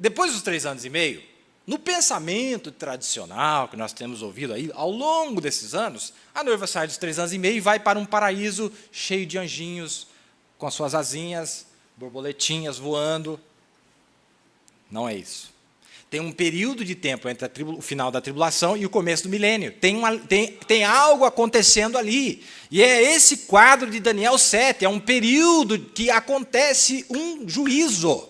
depois dos 3 anos e meio, no pensamento tradicional que nós temos ouvido aí, ao longo desses anos, a noiva sai dos 3 anos e meio e vai para um paraíso cheio de anjinhos, com as suas asinhas, borboletinhas voando. Não é isso. Tem um período de tempo entre o final da tribulação e o começo do milênio. Tem algo acontecendo ali. E é esse quadro de Daniel 7. É um período que acontece um juízo.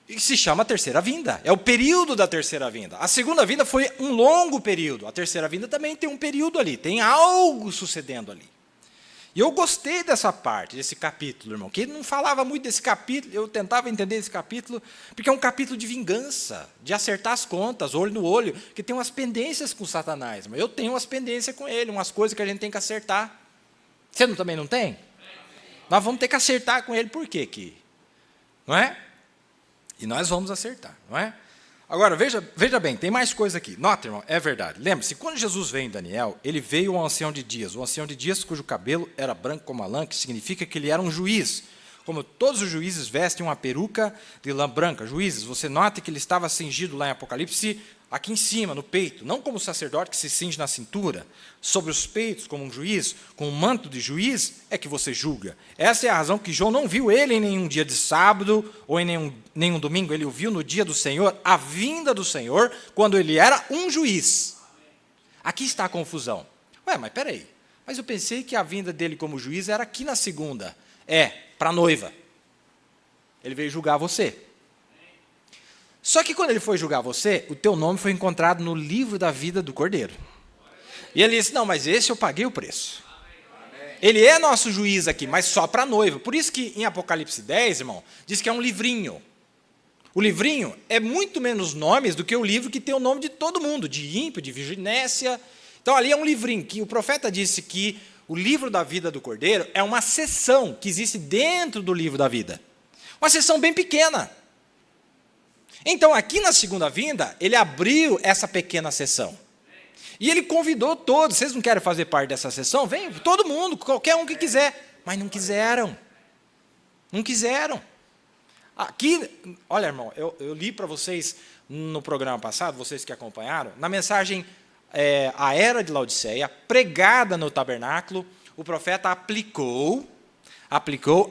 E se chama terceira vinda. É o período da terceira vinda. A segunda vinda foi um longo período. A terceira vinda também tem um período ali. Tem algo sucedendo ali. E eu gostei dessa parte, desse capítulo, irmão, que ele não falava muito desse capítulo, eu tentava entender esse capítulo, porque é um capítulo de vingança, de acertar as contas, olho no olho, que tem umas pendências com Satanás, mas eu tenho umas pendências com ele, umas coisas que a gente tem que acertar. Você também não tem? Nós vamos ter que acertar com ele, por quê? Não é? E nós vamos acertar, não é? Agora, veja bem, tem mais coisa aqui. Nota, irmão, é verdade. Lembre-se, quando Jesus veio em Daniel, ele veio ao ancião de dias. O ancião de dias, cujo cabelo era branco como a lã, que significa que ele era um juiz. Como todos os juízes vestem uma peruca de lã branca. Juízes, você nota que ele estava cingido lá em Apocalipse, aqui em cima, no peito. Não como o sacerdote que se cinge na cintura. Sobre os peitos, como um juiz, com um manto de juiz, é que você julga. Essa é a razão que João não viu ele em nenhum dia de sábado, ou em nenhum domingo. Ele o viu no dia do Senhor, a vinda do Senhor, quando ele era um juiz. Aqui está a confusão. Ué, mas peraí. Mas eu pensei que a vinda dele como juiz era aqui na segunda. Para a noiva. Ele veio julgar você. Só que quando ele foi julgar você, o teu nome foi encontrado no livro da vida do Cordeiro. E ele disse, não, mas esse eu paguei o preço. Ele é nosso juiz aqui, mas só para a noiva. Por isso que em Apocalipse 10, irmão, diz que é um livrinho. O livrinho é muito menos nomes do que o livro que tem o nome de todo mundo, de ímpio, de virginécia. Então ali é um livrinho que o profeta disse que o livro da vida do Cordeiro é uma seção que existe dentro do livro da vida. Uma seção bem pequena. Então, aqui na segunda vinda, ele abriu essa pequena sessão. E ele convidou todos. Vocês não querem fazer parte dessa sessão? Vem, todo mundo, qualquer um que quiser. Mas não quiseram. Não quiseram. Aqui, olha, irmão, eu li para vocês no programa passado, vocês que acompanharam, na mensagem A Era de Laodiceia, pregada no tabernáculo, o profeta aplicou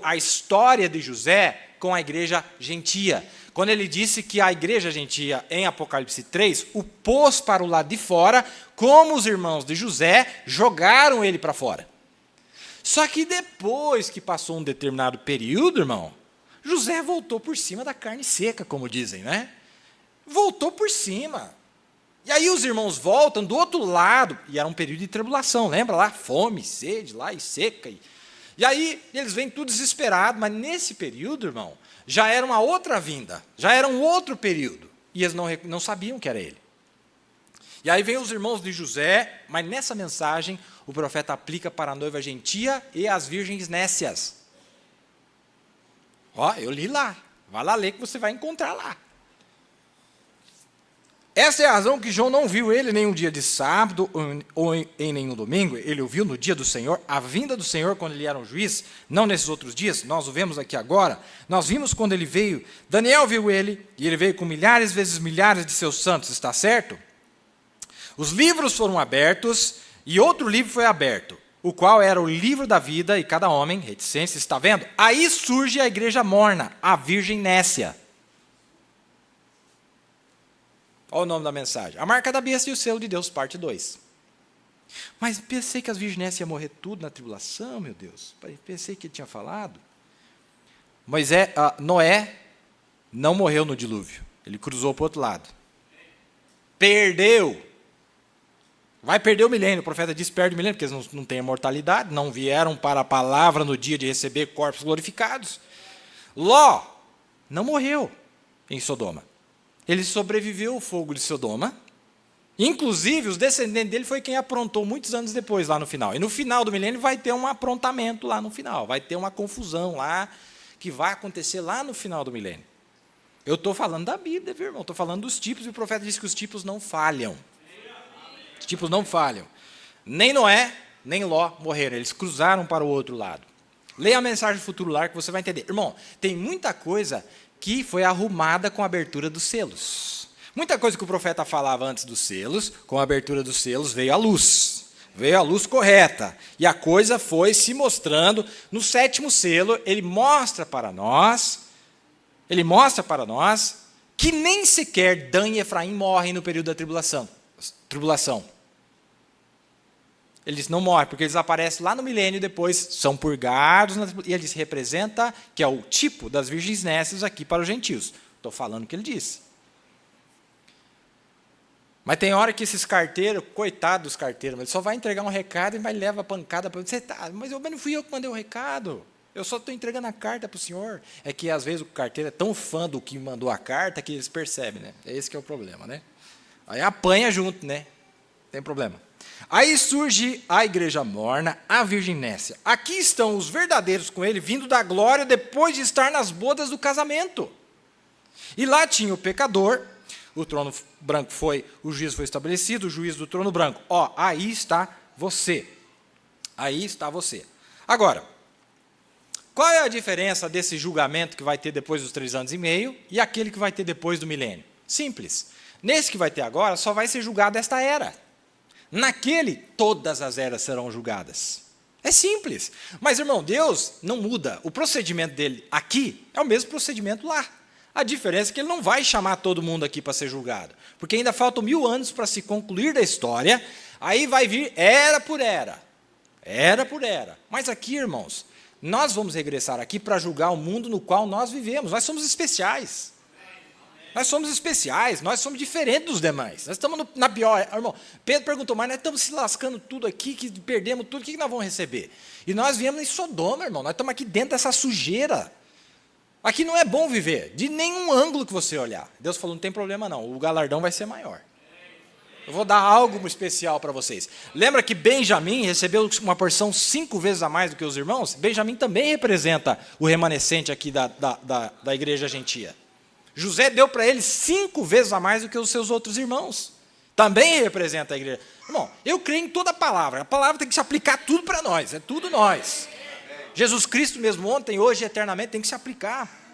a história de José com a igreja gentia. Quando ele disse que a igreja gentia, em Apocalipse 3, o pôs para o lado de fora, como os irmãos de José jogaram ele para fora. Só que depois que passou um determinado período, irmão, José voltou por cima da carne seca, como dizem, né? Voltou por cima. E aí os irmãos voltam do outro lado, e era um período de tribulação, lembra lá? Fome, sede lá e seca. E aí eles vêm tudo desesperados, mas nesse período, irmão, já era uma outra vinda, já era um outro período, e eles não sabiam que era ele. E aí vem os irmãos de José, mas nessa mensagem o profeta aplica para a noiva gentia e as virgens nécias. Eu li lá, vai lá ler que você vai encontrar lá. Essa é a razão que João não viu ele em nenhum dia de sábado ou em nenhum domingo. Ele o viu no dia do Senhor, a vinda do Senhor quando ele era um juiz, não nesses outros dias, nós o vemos aqui agora. Nós vimos quando ele veio, Daniel viu ele, e ele veio com milhares vezes milhares de seus santos, está certo? Os livros foram abertos, e outro livro foi aberto, o qual era o livro da vida, e cada homem, reticência, está vendo? Aí surge a igreja morna, a virgem nécia. Olha o nome da mensagem. A marca da besta e o selo de Deus, parte 2. Mas pensei que as virgens iam morrer tudo na tribulação, meu Deus. Pensei que ele tinha falado. Noé não morreu no dilúvio. Ele cruzou para o outro lado. Perdeu. Vai perder o milênio. O profeta disse, perde o milênio, porque eles não têm imortalidade, não vieram para a palavra no dia de receber corpos glorificados. Ló não morreu em Sodoma. Ele sobreviveu ao fogo de Sodoma. Inclusive, os descendentes dele foi quem aprontou muitos anos depois, lá no final. E no final do milênio vai ter um aprontamento lá no final. Vai ter uma confusão lá, que vai acontecer lá no final do milênio. Eu estou falando da Bíblia, viu, irmão? Estou falando dos tipos, e o profeta disse que os tipos não falham. Os tipos não falham. Nem Noé, nem Ló morreram. Eles cruzaram para o outro lado. Leia a mensagem Futuro Lar que você vai entender. Irmão, tem muita coisa que foi arrumada com a abertura dos selos. Muita coisa que o profeta falava antes dos selos, com a abertura dos selos veio a luz. Veio a luz correta. E a coisa foi se mostrando. No 7º selo, ele mostra para nós que nem sequer Dan e Efraim morrem no período da tribulação. Eles não morrem, porque eles aparecem lá no milênio e depois são purgados. E eles representam, que é o tipo das virgens nécias aqui para os gentios. Estou falando o que ele disse. Mas tem hora que esses carteiros, coitado dos carteiros, ele só vai entregar um recado e vai levar a pancada para você. Mas não fui eu que mandei o recado. Eu só estou entregando a carta para o senhor. É que às vezes o carteiro é tão fã do que mandou a carta que eles percebem, né? É esse que é o problema, né? Aí apanha junto, né? Tem problema. Aí surge a igreja morna, a virgem nécia. Aqui estão os verdadeiros com ele, vindo da glória depois de estar nas bodas do casamento. E lá tinha o pecador, o trono branco o juízo foi estabelecido, o juízo do trono branco. Ó, aí está você. Aí está você. Agora, qual é a diferença desse julgamento que vai ter depois dos 3 anos e meio e aquele que vai ter depois do milênio? Simples. Nesse que vai ter agora, só vai ser julgado esta era. Naquele, todas as eras serão julgadas. É simples. Mas, irmão, Deus não muda. O procedimento dele aqui é o mesmo procedimento lá. A diferença é que ele não vai chamar todo mundo aqui para ser julgado. Porque ainda faltam 1000 anos para se concluir da história. Aí vai vir era por era. Era por era. Mas aqui, irmãos, nós vamos regressar aqui para julgar o mundo no qual nós vivemos. Nós somos especiais. Nós somos especiais, nós somos diferentes dos demais. Nós estamos na pior. Irmão, Pedro perguntou, mas nós estamos se lascando tudo aqui, que perdemos tudo, o que nós vamos receber? E nós viemos em Sodoma, irmão, nós estamos aqui dentro dessa sujeira. Aqui não é bom viver, de nenhum ângulo que você olhar. Deus falou, não tem problema não, o galardão vai ser maior. Eu vou dar algo especial para vocês. Lembra que Benjamim recebeu uma porção 5 vezes a mais do que os irmãos? Benjamim também representa o remanescente aqui da igreja gentia. José deu para ele 5 vezes a mais do que os seus outros irmãos. Também representa a igreja. Irmão, eu creio em toda a palavra. A palavra tem que se aplicar tudo para nós. É tudo nós. Jesus Cristo mesmo ontem, hoje e eternamente tem que se aplicar.